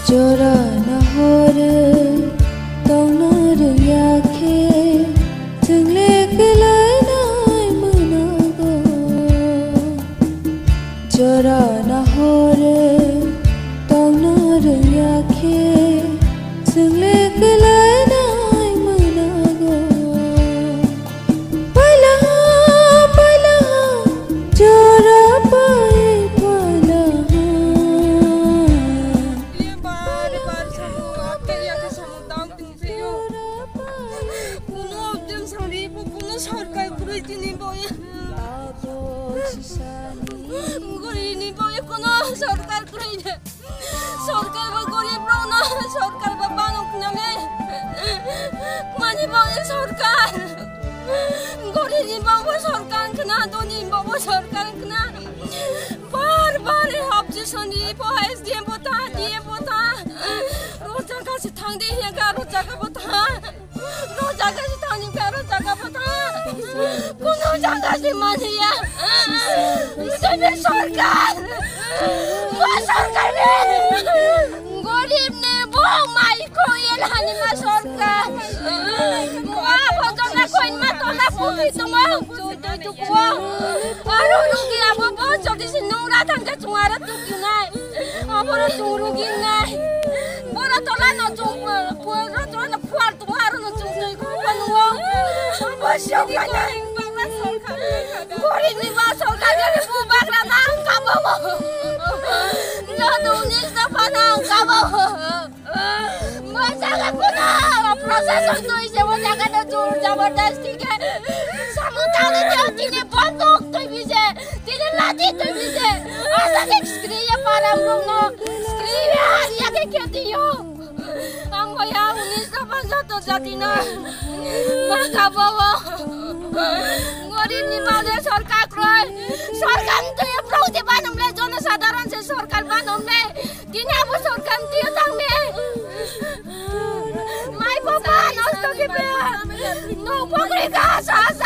Jora na hore taunar yakhe tungle kelai nai manago Jora na hore taunar yakhe tungle kelai nai manago Pala pala jora pai pala सरकार पुरैदिने भयो गरिने भयो कुन सरकार पुरैले सरकारमा गरिब रौन सरकारमा बानुक्नमे मानि भयो सरकार गरिने भयो सरकार कना दोनी भयो सरकार कना बार बार हब्जे सनी पहाइस दिए बोता रोजा का से थांदे या का रोजा का बोता रोजा का से थांदे का रोजा का बोता कोनो जगह से मानिया सबै सरकार वो सरकार ने गरीब ने वो माइको ये लाने मा सरकार वा भजन कोइन मा तला पुगी तुमा तो को अरु रुगी अब बहुत छोटी सी नौरा थंगे चुआरा तुकी नाय अब र चुरुगी नाय बोरा तला न चुप बोरा तला न फुआर तुम्हारो न चुप को पनुवा बस्यो कना गरीब नि बा सरकार ने बु बाग्रा ना काबो न दुनी सफना काबो मजागा कुना प्रशासन तो इसे वो जगह न जोर जबरदस्ती के समुदाय ने तिने बंदूक तो बिजे तिने लाठी तो बिजे आसा के स्क्रिया पाराम नो स्क्रिया हरिया के खेतियो हम या 1950 तो जातिना मकाबो गरीब निमाले सरकार क्रोय सरकार तो ये प्रौते बानमले जनसाधारण से सरकार बानमले तिने अब सरकार तियो तांगमे माई बाबा नस्तो के नो पकड़ेगा सास